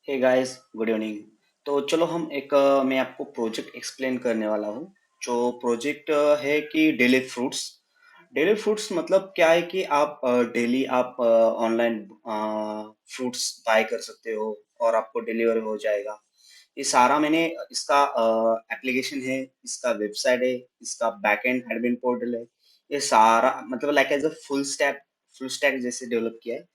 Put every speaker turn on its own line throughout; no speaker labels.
Hey guys, good evening. तो चलो हम मैं आपको प्रोजेक्ट एक्सप्लेन करने वाला हूँ। जो प्रोजेक्ट है कि डेली फ्रूट्स मतलब क्या है कि आप डेली आप ऑनलाइन फ्रूट्स बाय कर सकते हो और आपको डिलीवर हो जाएगा। ये सारा मैंने इसका एप्लीकेशन है, इसका वेबसाइट है, इसका बैकएंड एडमिन पोर्टल है। ये सारा मतलब like as a full stack जैसे डेवलप किया है।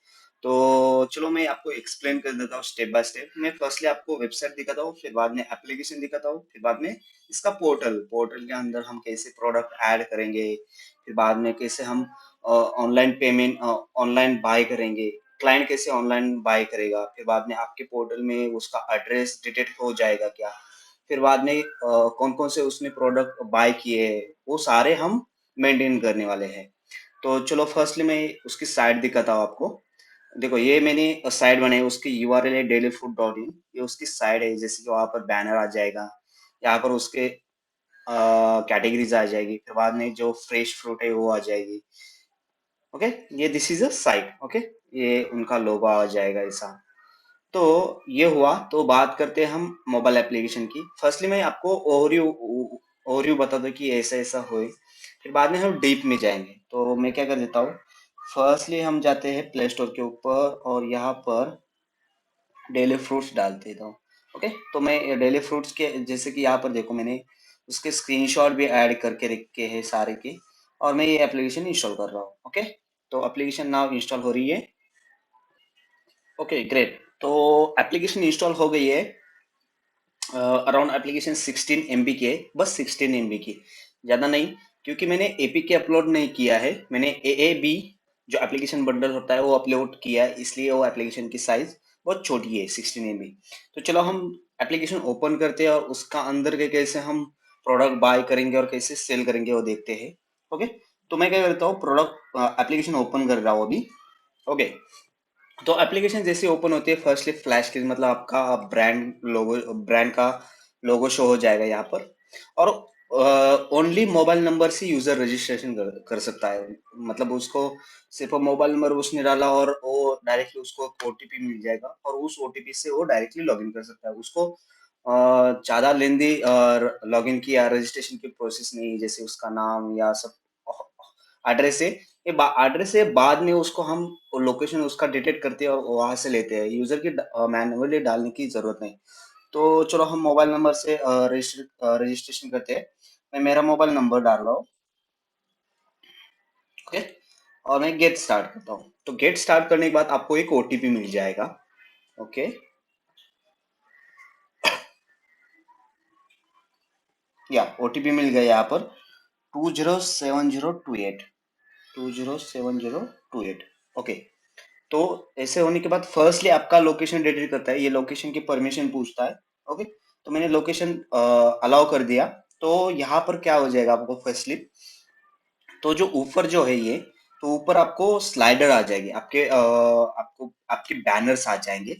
तो चलो मैं आपको एक्सप्लेन कर देता हूँ स्टेप बाय स्टेप। मैं फर्स्टली आपको वेबसाइट दिखाता हूँ, फिर बाद में एप्लीकेशन दिखाता हूँ, फिर बाद में इसका पोर्टल के अंदर हम कैसे प्रोडक्ट ऐड करेंगे, फिर बाद में कैसे हम ऑनलाइन पेमेंट ऑनलाइन बाय करेंगे, क्लाइंट कैसे ऑनलाइन बाय करेगा, फिर बाद में आपके पोर्टल में उसका एड्रेस डिटेक्ट हो जाएगा क्या, फिर बाद में कौन कौन से उसने प्रोडक्ट बाय किए हैं, वो सारे हम मेंटेन करने वाले हैं। तो चलो फर्स्टली मैं उसकी साइट दिखाता हूँ आपको। देखो ये मैंने साइट बनाई, उसकी यूआरएल है dailyfood.in। ये उसकी साइट है, जैसे कि वहां पर बैनर आ जाएगा, यहाँ पर उसके कैटेगरीज आ जाएगी, फिर बाद में जो फ्रेश फ्रूट है वो आ जाएगी। ओके, ये this is a site. Okay, ये उनका लोगो आ जाएगा ऐसा। तो ये हुआ, तो बात करते हैं हम मोबाइल एप्लीकेशन की। फर्स्टली मैं आपको ओवरव्यू बता दूं कि ऐसा ऐसा होए, फिर बाद में हम डीप में जाएंगे। तो मैं क्या कर देता हूँ, फर्स्टली हम जाते हैं प्ले स्टोर के ऊपर और यहाँ पर डेली फ्रूट्स डाल देता हूँ। ओके, तो मैं डेली फ्रूट्स के जैसे कि यहाँ पर देखो, मैंने उसके स्क्रीनशॉट भी ऐड करके रखे हैं सारे के, और मैं ये एप्लीकेशन इंस्टॉल कर रहा हूँ। ओके, तो एप्लीकेशन नाउ इंस्टॉल हो रही है। ओके ग्रेट, तो एप्लीकेशन इंस्टॉल हो गई है। अराउंड एप्लीकेशन 16 MB की है, बस 16 MB की, ज़्यादा नहीं। क्योंकि मैंने एपीके अपलोड नहीं किया है, मैंने AAB जो एप्लीकेशन बंडल होता है वो अपलोड किया है, इसलिए वो एप्लीकेशन की साइज बहुत छोटी है, 16 MB। तो चलो हम एप्लीकेशन ओपन करते हैं और उसका अंदर के कैसे हम प्रोडक्ट बाय करेंगे और कैसे सेल करेंगे वो देखते हैं। ओके, तो मैं क्या करता हूँ, प्रोडक्ट एप्लीकेशन ओपन कर रहा हूँ अभी। ओके, तो एप्लीकेशन जैसे ओपन होती है, फर्स्टली फ्लैश स्क्रीन मतलब आपका ब्रांड का लोगो शो हो जाएगा यहाँ पर। और ओनली मोबाइल नंबर से यूजर रजिस्ट्रेशन कर सकता है, मतलब उसको सिर्फ मोबाइल नंबर उसने डाला और वो डायरेक्टली उसको ओटीपी मिल जाएगा, और उस ओटीपी से वो डायरेक्टली लॉगिन कर सकता है। उसको ज्यादा लेंदी लॉगिन की या रजिस्ट्रेशन की प्रोसेस नहीं, जैसे उसका नाम या सब एड्रेस है। एड्रेस से बाद में उसको हम लोकेशन उसका डिटेक्ट करते हैं और वहां से लेते हैं, यूजर की मैनुअली डालने की जरूरत नहीं। तो चलो हम मोबाइल नंबर से रजिस्ट्रेशन करते हैं। मैं मेरा मोबाइल नंबर डाल रहा हूँ। ओके, और मैं गेट स्टार्ट करता हूँ। तो गेट स्टार्ट करने के बाद आपको एक ओटीपी मिल जाएगा। ओके, या ओटीपी मिल गया यहाँ पर 207028, 207028। ओके, तो ऐसे होने के बाद फर्स्टली आपका लोकेशन डिटेक्ट करता है, ये लोकेशन की परमिशन पूछता है। ओके, तो मैंने लोकेशन अलाउ कर दिया। तो यहाँ पर क्या हो जाएगा आपको फर्स्टली, तो जो ऊपर जो है ये, तो ऊपर आपको स्लाइडर आ जाएगी, आपको आपके बैनर्स आ जाएंगे।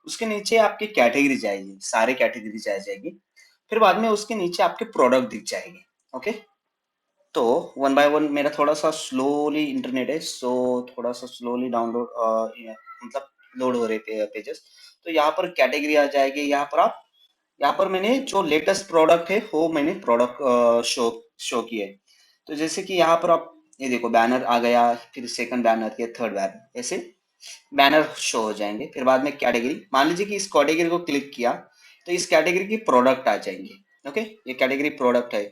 उसके नीचे आपकी कैटेगरी जाएगी, सारे कैटेगरीज आ जाएगी। फिर बाद में उसके नीचे आपके प्रोडक्ट दिख जाएंगे। ओके, तो वन बाय वन, मेरा थोड़ा सा स्लोली इंटरनेट है, सो थोड़ा सा स्लोली डाउनलोड मतलब लोड हो रहे पेजेस। तो यहाँ पर कैटेगरी आ जाएगी, यहाँ पर मैंने जो लेटेस्ट प्रोडक्ट है वो मैंने प्रोडक्ट शो शो किए। तो जैसे कि यहाँ पर आप ये देखो, बैनर आ गया, फिर सेकंड बैनर या थर्ड बैनर, ऐसे बैनर शो हो जाएंगे। फिर बाद में कैटेगरी, मान लीजिए कि इस कैटेगरी को क्लिक किया, तो इस कैटेगरी की प्रोडक्ट आ जाएंगे। ओके, ये कैटेगरी प्रोडक्ट है।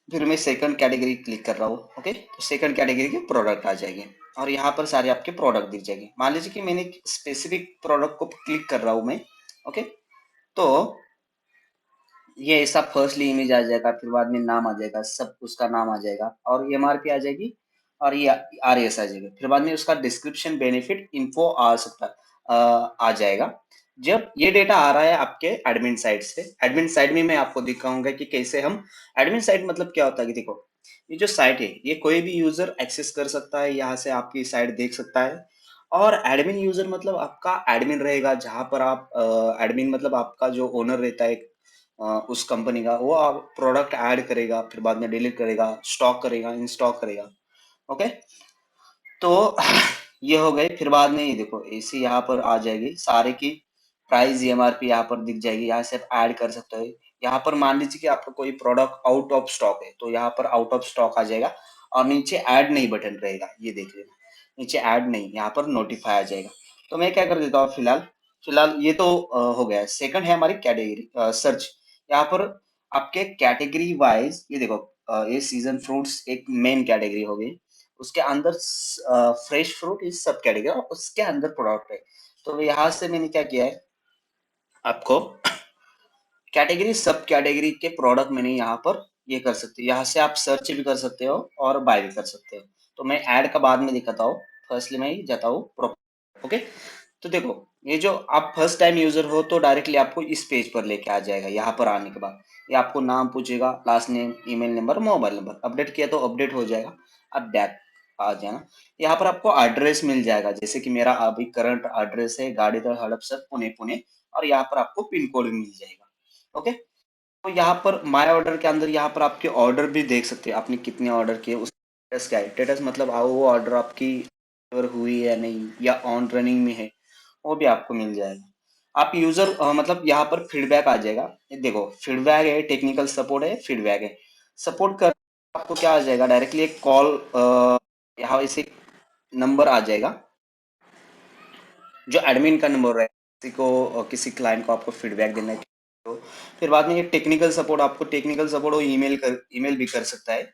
फिर मैं सेकंड कैटेगरी क्लिक कर रहा हूँ। ओके, तो सेकंड कैटेगरी के प्रोडक्ट आ जाएंगे, और यहाँ पर सारे आपके प्रोडक्ट दिख जाएंगे। मान लीजिए कि मैंने स्पेसिफिक प्रोडक्ट को क्लिक कर रहा हूँ मैं। ओके, तो ये ऐसा फर्स्टली इमेज आ जाएगा, फिर बाद में नाम आ जाएगा, सब उसका नाम आ जाएगा, और एमआरपी आ जाएगी, और ये आरएस आ जाएगा। फिर बाद में उसका डिस्क्रिप्शन, बेनिफिट, इन्फो आ सकता आ जाएगा। जब ये डेटा आ रहा है आपके एडमिन साइड से, एडमिन साइड में मैं आपको दिखाऊंगा कि कैसे हम एडमिन साइड मतलब क्या होता है। कि देखो, ये जो साइट है ये कोई भी यूजर एक्सेस कर सकता है, यहाँ से आपकी साइट देख सकता है। और एडमिन यूजर मतलब आपका एडमिन रहेगा, जहां पर आप एडमिन मतलब आपका जो ओनर रहता है उस कंपनी का, वो आप प्रोडक्ट ऐड करेगा, फिर बाद में डिलीट करेगा, स्टॉक करेगा, इन स्टॉक करेगा। ओके, तो ये हो गए। फिर बाद में ये देखो, ऐसी यहाँ पर आ जाएगी सारे की, प्राइस एमआरपी यहाँ पर दिख जाएगी, यहाँ से आप ऐड कर सकते हो। यहाँ पर मान लीजिए कि आपका कोई प्रोडक्ट आउट ऑफ स्टॉक है तो यहाँ पर आउट ऑफ स्टॉक आ जाएगा, और नीचे ऐड नहीं बटन रहेगा, ये देख लेना, नीचे ऐड नहीं, यहाँ पर नोटिफाई आ जाएगा। तो मैं क्या कर देता हूँ फिलहाल, ये तो हो गया। सेकंड है हमारी कैटेगरी सर्च। यहाँ पर आपके कैटेगरी वाइज ये देखो, ये सीजन फ्रूट्स एक मेन कैटेगरी हो गई, उसके अंदर फ्रेश फ्रूट इस सब कैटेगरी, और उसके अंदर प्रोडक्ट है। तो यहाँ से मैंने क्या किया है, आपको कैटेगरी सब कैटेगरी के प्रोडक्ट मैंने यहाँ पर ये कर सकते हो, यहाँ से आप सर्च भी कर सकते हो और बाय भी कर सकते हो। तो मैं ऐड का बाद में दिखाता हूँ, फर्स्टली मैं ही जाता हूँ ओके। तो देखो, ये जो आप फर्स्ट टाइम यूजर हो तो डायरेक्टली आपको इस पेज पर लेके आ जाएगा। यहाँ पर आने के बाद ये आपको नाम पूछेगा, last name, email number, mobile number, update किया तो अपडेट हो जाएगा। अब बैक आ जाना, यहाँ पर आपको एड्रेस मिल जाएगा, जैसे कि मेरा अभी करंट एड्रेस है गाड़ीधर हड़पसर पुणे पुणे, और यहाँ पर आपको पिन कोड भी मिल जाएगा। ओके, तो यहाँ पर माय ऑर्डर के अंदर यहाँ पर आपके ऑर्डर भी देख सकते हैं, आपने कितने ऑर्डर किए, उस स्टेटस क्या है, स्टेटस मतलब वो ऑर्डर आपकी डिलीवर हुई है या नहीं, या ऑन रनिंग में है, वो भी आपको मिल जाएगा। आप यूजर मतलब यहाँ पर फीडबैक आ जाएगा, ये देखो फीडबैक है, टेक्निकल सपोर्ट है, फीडबैक है। सपोर्ट कर आपको क्या आ जाएगा, डायरेक्टली एक कॉल, यहाँ इसे नंबर आ जाएगा, जो एडमिन का नंबर है, किसी को किसी क्लाइंट को आपको फीडबैक देना है तो। फिर बाद में ये टेक्निकल सपोर्ट, आपको टेक्निकल सपोर्ट वो ईमेल भी कर सकता है।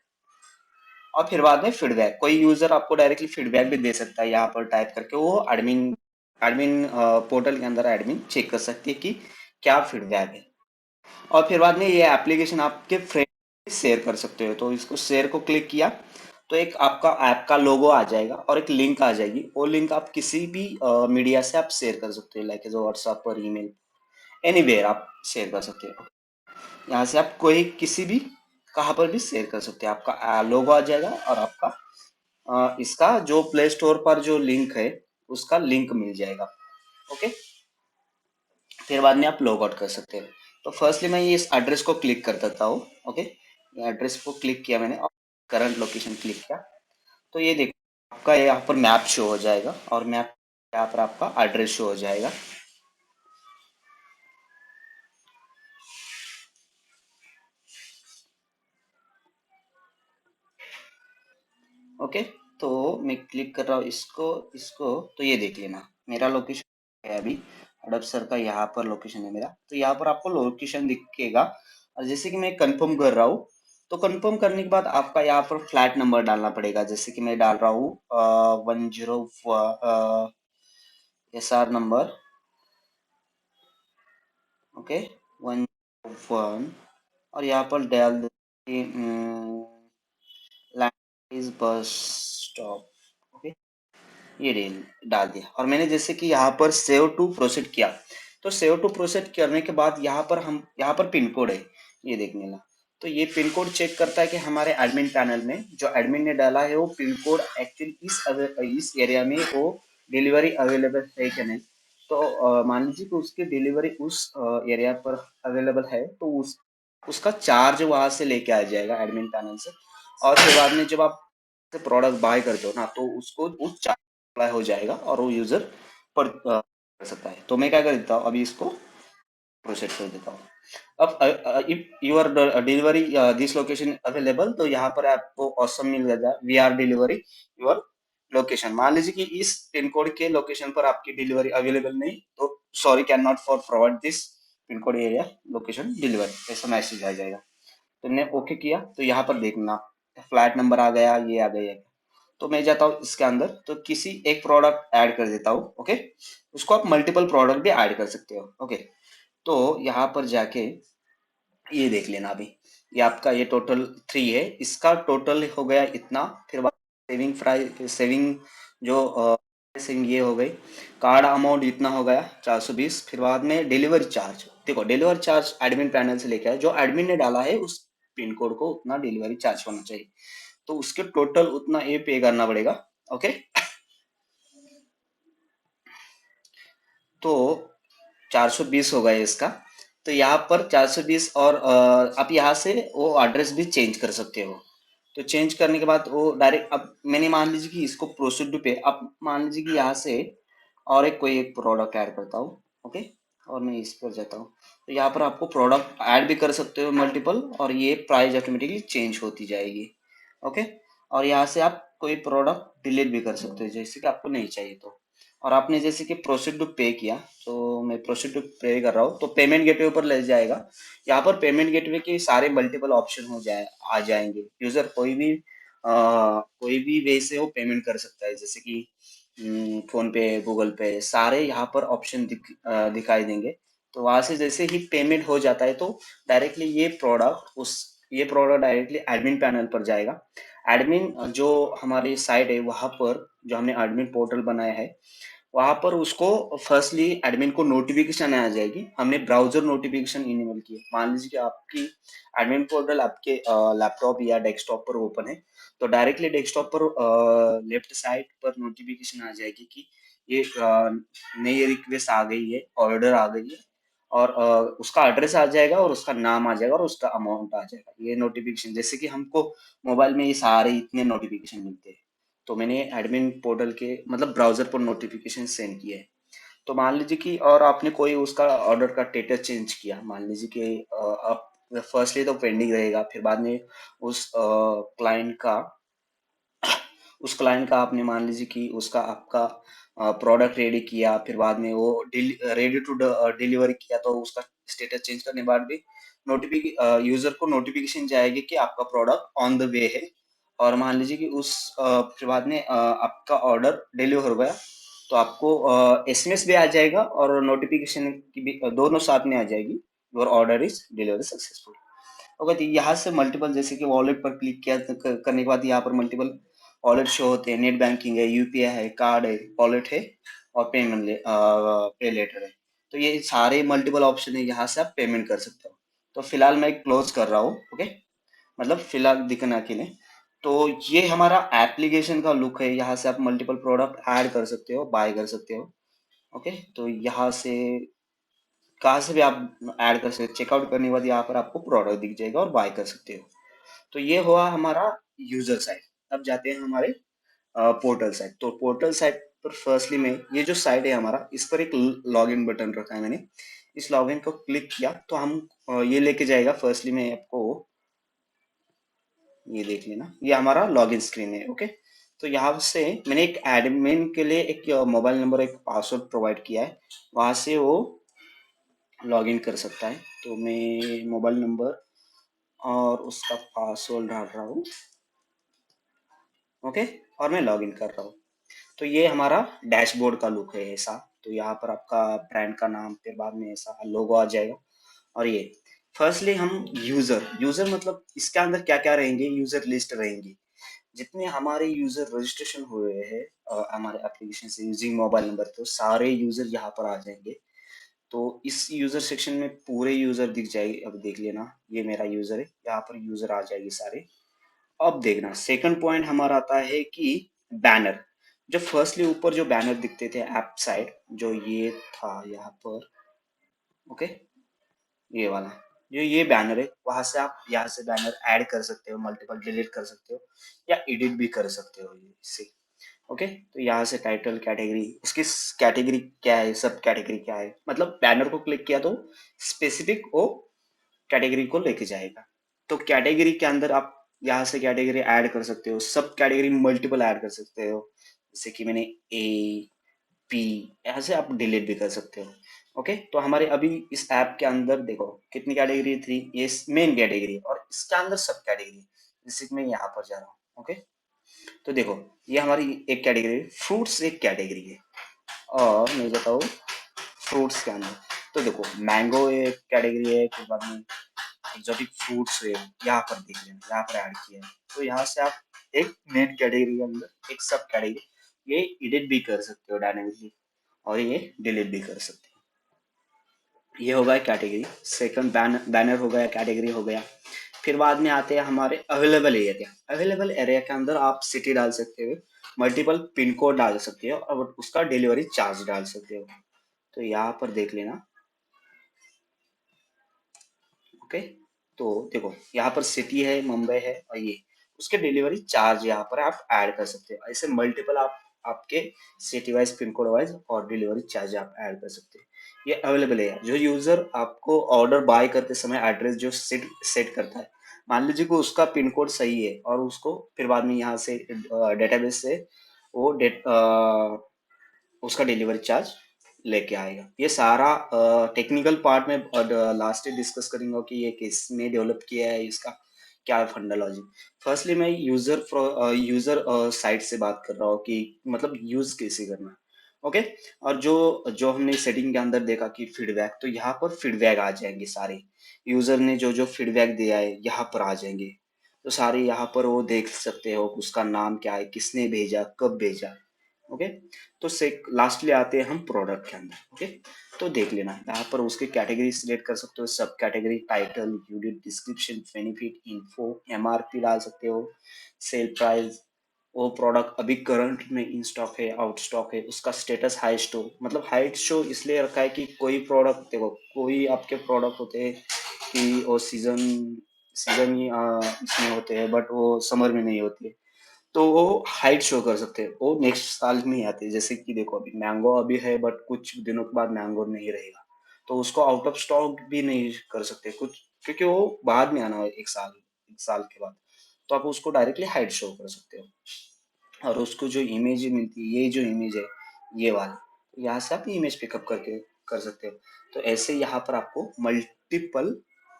और फिर बाद में फीडबैक, कोई यूजर आपको डायरेक्टली फीडबैक भी दे सकता है, यहाँ पर टाइप करके वो एडमिन एडमिन पोर्टल के अंदर एडमिन चेक कर सकती है कि क्या फीडबैक है। और फिर बाद में ये एप्लीकेशन आपके फ्रेंड शेयर कर सकते हो, तो इसको शेयर को क्लिक किया तो एक आपका ऐप का लोगो आ जाएगा और एक लिंक आ जाएगी, वो लिंक आप किसी भी मीडिया से आप शेयर कर सकते हो, लाइक जो व्हाट्सएप पर, ईमेल, एनीवेयर आप शेयर कर सकते हो। यहाँ से आप कोई किसी भी कहाँ पर भी शेयर कर सकते हैं, आपका लोगो आ जाएगा और आपका इसका जो प्ले स्टोर पर जो लिंक है उसका लिंक मिल जाएगा। ओके, फिर बाद में आप लॉग आउट कर सकते हैं। तो फर्स्टली मैं ये इस एड्रेस को क्लिक कर देता हूँ। ओके, ये एड्रेस को क्लिक किया मैंने और करंट लोकेशन क्लिक किया, तो ये देखो आपका यहाँ पर मैप शो हो जाएगा, और मैप यहाँ पर आपका एड्रेस शो हो जाएगा। ओके, तो मैं क्लिक कर रहा हूँ इसको इसको, तो ये देख लेना मेरा लोकेशन है अभी हड़पसर का, यहाँ पर लोकेशन है मेरा, तो यहाँ पर आपको लोकेशन दिखेगा। और जैसे कि मैं कंफर्म कर रहा हूँ, तो कंफर्म करने के बाद आपका यहाँ पर फ्लैट नंबर डालना पड़ेगा, जैसे कि मैं डाल रहा हूँ 10 SR नंबर। ओके, 101, और यहाँ पर डाल दे लैंड बस स्टॉप। ओके, ये डाल दिया, और मैंने जैसे कि यहाँ पर सेव टू प्रोसीड किया, तो सेव टू प्रोसीड करने के बाद यहाँ पर पिन कोड है, ये देखने ला, तो ये पिन कोड चेक करता है कि हमारे एडमिन पैनल में जो एडमिन ने डाला है वो पिन कोड एक्चुअली इस एरिया में वो डिलीवरी अवेलेबल है कि नहीं। तो मान लीजिए कि उसकी डिलीवरी उस एरिया पर अवेलेबल है, तो उसका चार्ज वहां से लेके आ जाएगा एडमिन पैनल से। और फिर बाद में जब आप प्रोडक्ट बाय करते हो ना, तो उसको उस चार्ज अप्लाई हो जाएगा और वो यूजर पर कर सकता है। तो मैं क्या कर देता हूँ, अभी इसको प्रोसेस कर देता हूँ। अब if your delivery this location available, तो यहाँ पर आपको ऑप्शन मिल जाएगा we are delivery your location. मान लीजिए कि इस पिन कोड के लोकेशन पर आपकी डिलीवरी अवेलेबल नहीं, तो sorry can not for provide this pin code area location deliver, ऐसा मैसेज आ जाएगा। तो मैंने ओके किया, तो यहाँ पर देखना फ्लैट नंबर आ गया, ये आ गया। तो मैं जाता हूँ इसके अंदर, तो किसी एक प्रोडक्ट ऐड कर देता हूँ। ओके, उसको आप मल्टीपल प्रोडक्ट भी ऐड कर सकते हो। ओके, तो यहाँ पर जाके ये देख लेना अभी, ये आपका ये टोटल 3 है, इसका टोटल हो गया इतना। फिर सेविंग जो सेविंग ये हो गई, कार्ड अमाउंट इतना हो गया 420। फिर बाद में डिलीवरी चार्ज, देखो डिलीवरी चार्ज एडमिन पैनल से लेके आए, जो एडमिन ने डाला है उस पिन कोड को उतना डिलीवरी चार्ज होना चाहिए, तो उसके टोटल उतना ये पे करना पड़ेगा। ओके, तो 420 हो गया इसका। तो यहाँ पर 420, और आप यहाँ से वो एड्रेस भी चेंज कर सकते हो। तो चेंज करने के बाद वो डायरेक्ट, अब मैंने मान लीजिए कि इसको प्रोसीड पे, आप मान लीजिए कि यहाँ से और एक कोई एक प्रोडक्ट ऐड करता हूँ। ओके, और मैं इस पर जाता हूँ, तो यहाँ पर आपको प्रोडक्ट ऐड भी कर सकते हो मल्टीपल, और ये प्राइस ऑटोमेटिकली चेंज होती जाएगी। ओके। और यहाँ से आप कोई प्रोडक्ट डिलीट भी कर सकते हो जैसे कि आपको नहीं चाहिए तो। और आपने जैसे कि प्रोसीड टू पे किया, तो मैं प्रोसीड टू पे कर रहा हूँ, तो पेमेंट गेटवे ऊपर ले जाएगा। यहाँ पर पेमेंट गेटवे के सारे मल्टीपल ऑप्शन हो जाए आ जाएंगे। यूजर कोई भी वे से वो पेमेंट कर सकता है, जैसे कि फोन पे, गूगल पे, सारे यहाँ पर ऑप्शन दिखाई देंगे। तो वहां से जैसे ही पेमेंट हो जाता है, तो डायरेक्टली ये प्रोडक्ट डायरेक्टली एडमिन पैनल पर जाएगा। एडमिन जो हमारी साइट है वहां पर, जो हमने एडमिन पोर्टल बनाया है, वहां पर उसको फर्स्टली एडमिन को नोटिफिकेशन आ जाएगी। हमने ब्राउजर नोटिफिकेशन इनेबल की है। मान लीजिए कि आपकी एडमिन पोर्टल आपके लैपटॉप या डेस्कटॉप पर ओपन है, तो डायरेक्टली डेस्कटॉप पर लेफ्ट साइड पर नोटिफिकेशन आ जाएगी कि ये नई रिक्वेस्ट आ गई है, ऑर्डर आ गई है, और उसका एड्रेस आ जाएगा और उसका नाम आ जाएगा और उसका अमाउंट आ जाएगा। ये नोटिफिकेशन, जैसे कि हमको मोबाइल में ये सारे इतने नोटिफिकेशन मिलते हैं, तो मैंने एडमिन पोर्टल के मतलब ब्राउजर पर नोटिफिकेशन सेंड किया है। तो मान लीजिए कि और आपने कोई उसका ऑर्डर का स्टेटस चेंज किया, मान लीजिए कि आप फर्स्टली तो पेंडिंग रहेगा, फिर बाद में उस क्लाइंट का आपने मान लीजिए कि उसका आपका प्रोडक्ट रेडी किया, फिर बाद में वो रेडी टू डिलीवरी किया, तो उसका स्टेटस चेंज करने के बाद भी यूजर को नोटिफिकेशन जाएगी कि आपका प्रोडक्ट ऑन द वे है। और मान लीजिए कि फिर बाद में आपका ऑर्डर डिलीवर हो गया, तो आपको एसएमएस भी आ जाएगा और नोटिफिकेशन की भी दोनों साथ में आ जाएगी। Your order is deliver successful. Okay, तो यहाँ से मल्टीपल, जैसे कि वॉलेट पर क्लिक किया तो करने के बाद यहाँ पर मल्टीपल वॉलेट शो होते हैं। नेट बैंकिंग है, यूपीआई है, कार्ड है, वॉलेट है, और पे लेटर है। तो ये सारे मल्टीपल ऑप्शन है, यहाँ से आप पेमेंट कर सकते हो। तो फिलहाल मैं क्लोज कर रहा हूँ। ओके, मतलब फिलहाल दिखना के लिए। तो ये हमारा एप्लीकेशन का लुक है। यहाँ से आप मल्टीपल प्रोडक्ट ऐड कर सकते हो, बाय कर सकते हो। ओके, तो यहाँ से कहाँ से भी आप ऐड कर सकते हो। चेकआउट करने के बाद यहाँ पर आपको प्रोडक्ट दिख जाएगा और बाय कर सकते हो। तो ये हुआ हमारा यूजर साइड। अब जाते हैं हमारे पोर्टल साइड। तो पोर्टल साइड पर फर्स्टली में ये जो साइट है हमारा, इस पर एक लॉगिन बटन रखा है मैंने। इस लॉगिन को क्लिक किया तो हम ये लेके जाएगा। फर्स्टली में आपको ये देख लेना, ये हमारा लॉगिन स्क्रीन है। ओके, तो यहाँ से मैंने एक एडमिन के लिए एक मोबाइल नंबर, एक पासवर्ड प्रोवाइड किया है, वहां से वो लॉगिन कर सकता है। तो मैं मोबाइल नंबर और उसका पासवर्ड डाल रहा हूँ। ओके, और मैं लॉगिन कर रहा हूँ। तो ये हमारा डैशबोर्ड का लुक है ऐसा। तो यहाँ पर आपका ब्रांड का नाम, फिर बाद में ऐसा लोगो आ जाएगा। और ये फर्स्टली हम यूजर मतलब इसके अंदर क्या क्या रहेंगे, यूजर लिस्ट रहेंगी। जितने हमारे यूजर रजिस्ट्रेशन हुए हैं हमारे एप्लीकेशन से यूजिंग मोबाइल नंबर, तो सारे यूजर यहाँ पर आ जाएंगे। तो इस यूजर सेक्शन में पूरे यूजर दिख जाएंगे। अब देख लेना, ये मेरा यूजर है, यहाँ पर यूजर आ जाएगी सारे। अब देखना सेकंड पॉइंट हमारा आता है कि बैनर। जो फर्स्टली ऊपर जो बैनर दिखते थे ऐप साइड, जो ये था यहाँ पर। ओके, ये वाला जो ये बैनर है, वहां से आप यहाँ से बैनर ऐड कर सकते हो, मल्टीपल डिलीट कर सकते हो, या एडिट भी कर सकते हो ये इससे। ओके, तो यहाँ से टाइटल, कैटेगरी, उसकी कैटेगरी क्या है, सब कैटेगरी क्या है, मतलब बैनर को क्लिक किया तो स्पेसिफिक वो कैटेगरी को लेके जाएगा। तो कैटेगरी के अंदर आप यहाँ से कैटेगरी ऐड कर सकते हो, सब कैटेगरी मल्टीपल ऐड कर सकते हो। जैसे कि मैंने ए, पी, ऐसे आप डिलीट भी कर सकते हो। ओके, तो हमारे अभी इस ऐप के अंदर देखो कितनी कैटेगरी थी, ये मेन कैटेगरी और इसके अंदर सब कैटेगरी। जैसे कि मैं यहाँ पर जा रहा हूँ। ओके, तो देखो ये हमारी एक कैटेगरी, फ्रूट्स एक कैटेगरी है। और मैं बताऊँ फ्रूट्स के अंदर, तो देखो मैंगो एक कैटेगरी है, फिर बाद में एक्सोटिक फ्रूट्स है, यहाँ पर देख लेना, यहाँ पर ऐड किया है। तो यहाँ से आप एक मेन कैटेगरी के अंदर एक सब कैटेगरी ये एडिट भी कर सकते हो डायनेमिकली, और ये डिलीट भी कर सकते हो। ये हो गया कैटेगरी। सेकंड बैनर हो गया, कैटेगरी हो गया। फिर बाद में आते हैं हमारे अवेलेबल एरिया। अवेलेबल एरिया के अंदर आप सिटी डाल सकते हो, मल्टीपल पिन कोड डाल सकते हो, और उसका डिलीवरी चार्ज डाल सकते हो। तो यहाँ पर देख लेना। ओके, तो देखो यहाँ पर सिटी है, मुंबई है, और ये उसके डिलीवरी चार्ज यहाँ पर आप ऐड कर सकते हो। ऐसे मल्टीपल आप आपके city wise, pin code wise और डिलीवरी चार्ज आप ऐड कर सकते हो। ये अवेलेबल है। जो यूजर आपको ऑर्डर बाय करते समय एड्रेस जो सेट सेट करता है, मान लीजिए कि उसका पिन कोड सही है और उसको फिर बाद में यहाँ से डेटाबेस से वो उसका डिलीवरी चार्ज लेके आएगा। ये सारा टेक्निकल पार्ट में लास्ट डिस्कस करेंगे कि ये किसने डेवलप किया है, इसका क्या है फंडा लॉजिक। फर्स्टली मैं यूजर साइड से बात कर रहा हूँ कि मतलब यूज कैसे करना है। ओके। और जो जो हमने सेटिंग के अंदर देखा कि फीडबैक, तो यहाँ पर फीडबैक आ जाएंगे सारे। यूजर ने जो जो फीडबैक दिया है यहाँ पर आ जाएंगे। तो सारे यहाँ पर वो देख सकते हो, उसका नाम क्या है, किसने भेजा, कब भेजा। ओके। तो से लास्टली आते हैं हम प्रोडक्ट के अंदर। ओके। तो देख लेना यहाँ पर उसकी कैटेगरी सिलेक्ट कर सकते हो, सब category, title, unit, description, benefit, info, MRP डाल सकते हो, सेल प्राइस, वो प्रोडक्ट अभी करंट में इन स्टॉक है, आउट स्टॉक है, उसका स्टेटस हाई स्टो, मतलब हाई शो इसलिए रखा है कि कोई प्रोडक्ट देखो, कोई आपके प्रोडक्ट होते हैं कि वो सीजन सीजन ही इसमें होते हैं बट वो समर में नहीं होते, तो वो हाइट शो कर सकते हैं, वो नेक्स्ट साल में ही आते हैं। जैसे कि देखो अभी मैंगो अभी है बट कुछ दिनों के बाद मैंगो नहीं रहेगा, तो उसको आउट ऑफ स्टॉक भी नहीं कर सकते कुछ, क्योंकि वो बाद में आना है एक साल के बाद। तो आप उसको डायरेक्टली हाइट शो कर सकते हो। और उसको जो इमेज मिलती है, ये जो इमेज है ये वाली, तो यहाँ से आप इमेज पिकअप करके कर सकते हो। तो ऐसे यहाँ पर आपको मल्टीपल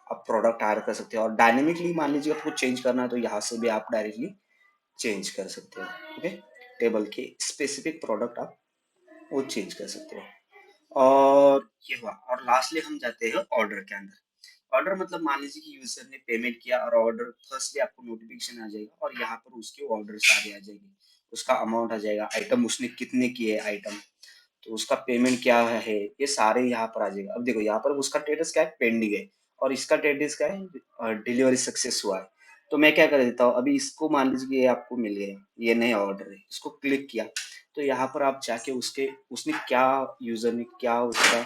आप प्रोडक्ट ऐड कर सकते हो, और डायनेमिकली मान लीजिए आपको चेंज करना है तो यहाँ से भी आप डायरेक्टली चेंज कर सकते हो। ओके। टेबल के स्पेसिफिक प्रोडक्ट आप वो चेंज कर सकते हो। और ये हुआ, और लास्टली हम जाते हैं ऑर्डर के अंदर। ऑर्डर मतलब मान लीजिए कि यूजर ने पेमेंट किया और ऑर्डर, फर्स्टली आपको नोटिफिकेशन आ जाएगा और यहाँ पर उसके ऑर्डर सारे आ जाएंगे, उसका अमाउंट आ जाएगा, आइटम उसने कितने किए आइटम, तो उसका पेमेंट क्या है, ये सारे यहाँ पर आ जाएगा। अब देखो यहाँ पर उसका स्टेटस क्या है, पेंडिंग है, और इसका स्टेटस क्या है, डिलीवरी सक्सेस हुआ है। तो मैं क्या कर देता हूँ, अभी इसको मान लीजिए कि ये आपको मिल गया, ये नया ऑर्डर है, इसको क्लिक किया, तो यहाँ पर आप जाके उसके उसने क्या, यूजर ने क्या उसका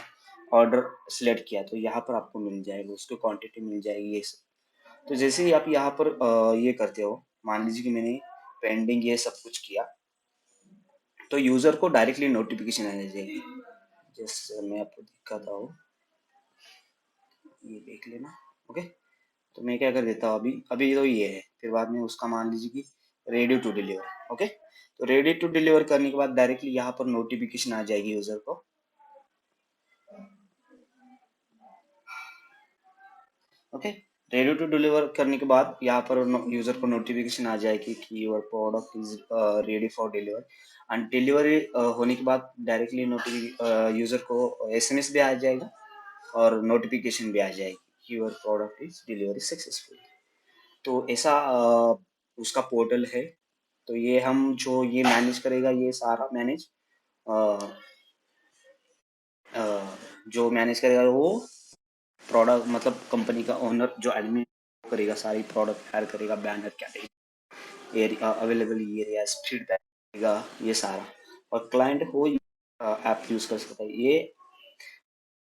ऑर्डर सिलेक्ट किया, तो यहाँ पर आपको मिल जाएगा, उसको क्वांटिटी मिल जाएगी ये सब। तो जैसे ही आप यहाँ पर ये करते हो, मान लीजिए कि मैंने पेंडिंग ये सब कुछ किया, तो यूजर को डायरेक्टली नोटिफिकेशन आ जाएगी। जैसे मैं आपको दिखाता हूँ, ये देख लेना। ओके। तो मैं क्या कर देता हूँ, अभी अभी तो ये है, फिर बाद में उसका मान लीजिए कि रेडी टू डिलीवर। ओके। तो रेडी टू डिलीवर करने के बाद डायरेक्टली यहाँ पर नोटिफिकेशन आ जाएगी यूजर को। ओके। रेडी टू डिलीवर करने के बाद यहाँ पर यूजर को नोटिफिकेशन आ जाएगी कि your product is ready for deliver. And delivery होने के बाद डायरेक्टली यूजर को एसएमएस भी आ जाएगा और नोटिफिकेशन भी आ जाएगी कि your product is delivery successful. तो ऐसा उसका पोर्टल है। तो ये हम जो ये मैनेज करेगा, ये सारा मैनेज जो मैनेज करेगा वो प्रोडक्ट, मतलब कंपनी का ओनर जो एडमिन करेगा, सारी प्रोडक्ट ऐड करेगा, banner, category, area, available area, feedback करेगा, ये सारा। और क्लाइंट को ऐप यूज कर सकता है। ये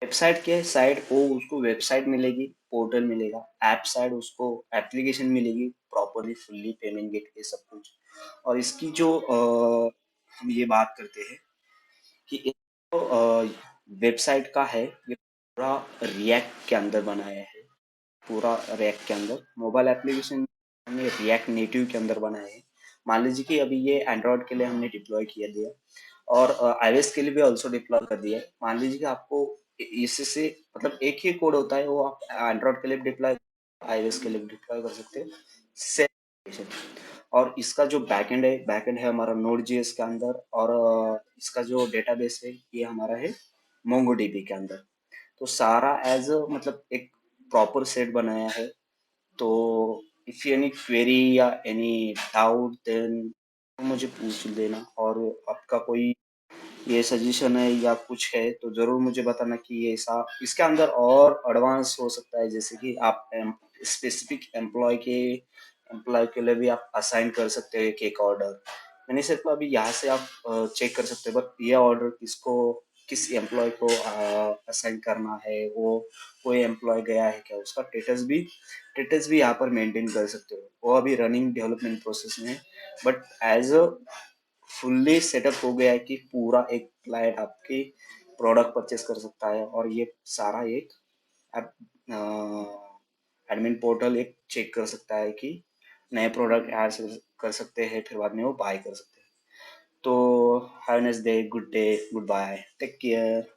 वेबसाइट के साइड वो उसको वेबसाइट मिलेगी, पोर्टल मिलेगा, ऐप साइड उसको एप्लीकेशन मिलेगी, प्रॉपरली फुल्ली पेमेंट गेटवे सब कुछ। और इसकी जो हम ये बात करते हैं कि एक तो वेबसाइट का है, ये पूरा रिएक्ट के अंदर बनाया है, पूरा रिएक्ट के अंदर मोबाइल एप्लीकेशन हमने रिएक्ट नेटिव के अंदर बनाया है। मान लीजिए कि अभी ये एंड्रॉयड के लिए हमने डिप्लॉय किया दिया, और आईओएस के लिए भी ऑल्सो डिप्लॉय कर दिया है। मान लीजिए कि आपको इससे मतलब एक ही कोड होता है, वो आप एंड्रॉयड के लिए डिप्लॉय, आईओएस के लिए डिप्लॉय कर सकते हो, सेम। और इसका जो बैकएंड है हमारा नोड जेएस के अंदर, और इसका जो डेटाबेस है ये हमारा है मोंगोडीबी के अंदर। तो सारा एज मतलब एक प्रॉपर सेट बनाया है। तो इफ एनी क्वेरी या एनी डाउट देन मुझे पूछ लेना, और आपका कोई ये सजेशन है या कुछ है तो जरूर मुझे बताना कि ये ऐसा इसके अंदर और एडवांस हो सकता है, जैसे कि आप स्पेसिफिक एम्प्लॉय के लिए भी आप असाइन कर सकते हो एक एक ऑर्डर। मैंने सिर्फ अभी यहाँ से आप चेक कर सकते हो, बट ये ऑर्डर किसको, किस एम्प्लॉय को असाइन करना है, वो कोई एम्प्लॉय गया है क्या, उसका स्टेटस भी यहाँ पर मेंटेन कर सकते हो। वो अभी रनिंग डेवलपमेंट प्रोसेस में है, but as a fully setup हो गया है कि पूरा एक क्लाइंट आपकी प्रोडक्ट परचेस कर सकता है, और ये सारा एक आप एडमिन पोर्टल एक चेक कर सकता है कि नए प्रोडक्ट ऐड कर सकते हैं, फिर बाद में वो बाय कर सकते हैं। तो have a nice day, goodbye, take care.